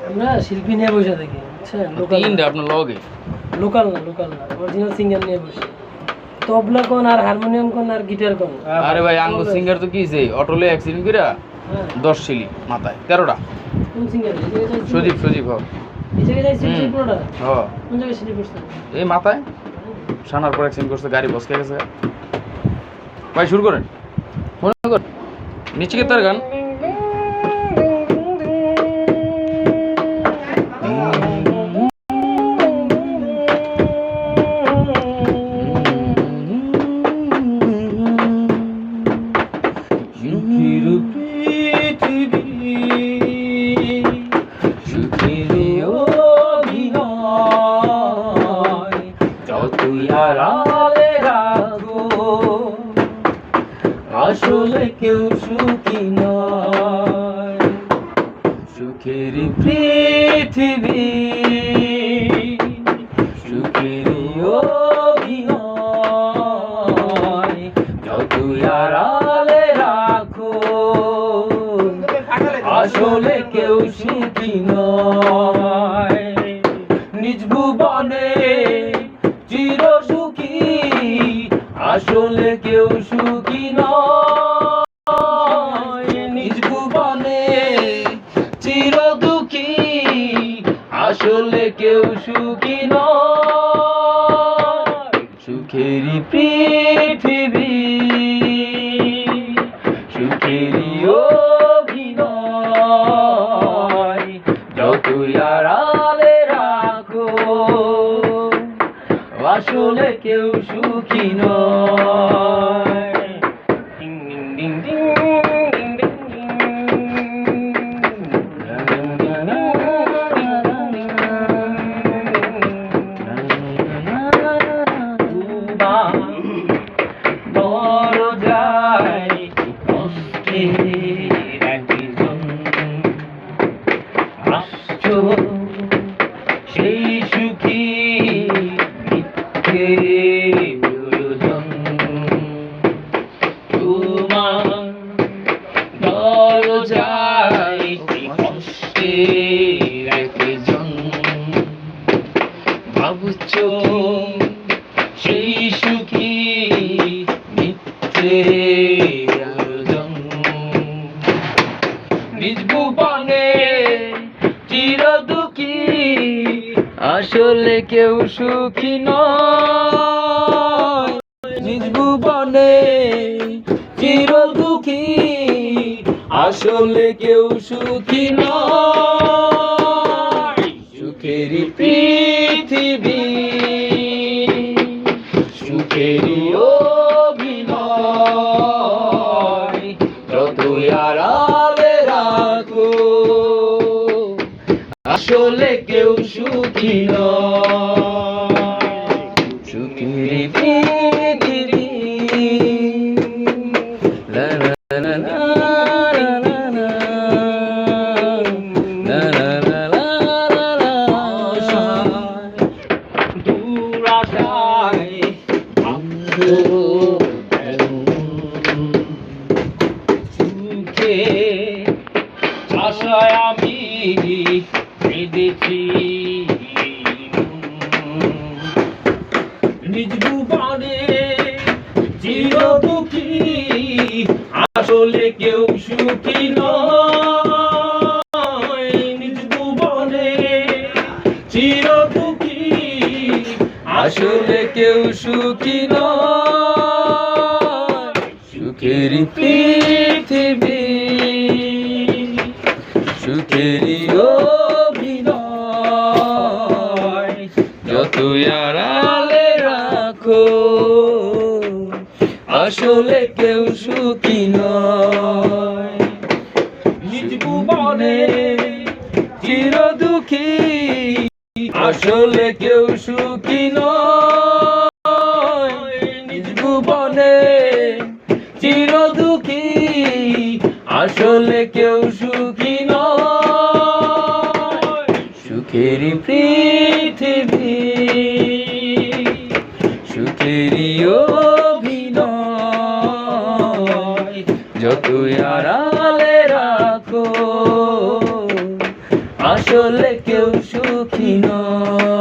আমরা শিল্পী নিয়ে বসে থাকি, বুঝছেন? তিনটা আপনার লগে লোকাল না, অরিজিনাল সিঙ্গার নিয়ে বসে। তবলা কোন আর হারমোনিয়াম কোন আর গিটার কোন। আরে ভাই আঙ্গ সিঙ্গার তো কি যে অটোলে অ্যাক্সিডেন্ট কইরা 10 শিলি মাথায় 13টা। কোন সিঙ্গার? সজীব এই জায়গায় যাইছেন পুরোটা? হ্যাঁ। কোন জায়গায় শিলি করছেন? এই মাথায় সানার পর অ্যাক্সিডেন্ট করছে, গাড়ি বসকে গেছে। ভাই শুরু করেন, মনে করেন নিচে কে তার গান। আসলে কেউ সুখী নয়, সুখের পৃথিবী, সুখের অভিনয়, যতই আড়ালে রাখো, আসলে কেউ সুখী নয়। নিজ ভুবনে চির সুখী, আসলে কেউ সুখী নয়। নিজ ভুবনে চির দুঃখী, আসলে কেউ সুখী নয়। সুখেরই পৃথিবী, সুখেরই অভিনয়, যতই আড়ালে রাখো, আসলে কেউ সুখী নয়। দরজায় কষ্টের একজন আসছো, সেই সুখী মিথ্যে প্রয়োজন। তোমার দরজায় কষ্টের একজন ভাবছো, সেই সুখী মিথ্যে প্রয়োজন। নিজ ভুবনে চির দুঃখী, আসলে কেউ সুখী নয়। নিজ ভুবনে চির দুঃখী, আসলে কেউ সুখী নয়। সুখেরই পৃথিবী, সুখেরই অভিনয়, যতই আড়ালে রাখো, আসলে কেউ সুখী নয়। সুখেরই পৃথিবী, লা লা লা লা লা লা লা লা লা লা লা। দুরাশায় সুখে আশায় আমি কেঁদেছি। নিজ ভুবনে চির দুঃখী, আসলে কেউ সুখী নয়। নিজ ভুবনে চির দুঃখী, আসলে কেউ সুখী নয়। সুখেরই পৃথিবী, সুখেরই অভিনয়, যতই আড়ালে রাখো, আসলে কেউ সুখী নয়। নিজ ভুবনে চির দুঃখী, আসলে কেউ সুখী নয়। নিজ ভুবনে চির দুঃখী, আসলে কেউ সুখী নয়। সুখেরই পৃথিবী, সুখেরই অভিনয়, যতই আড়ালে রাখো, আসলে কেউ সুখী নয়।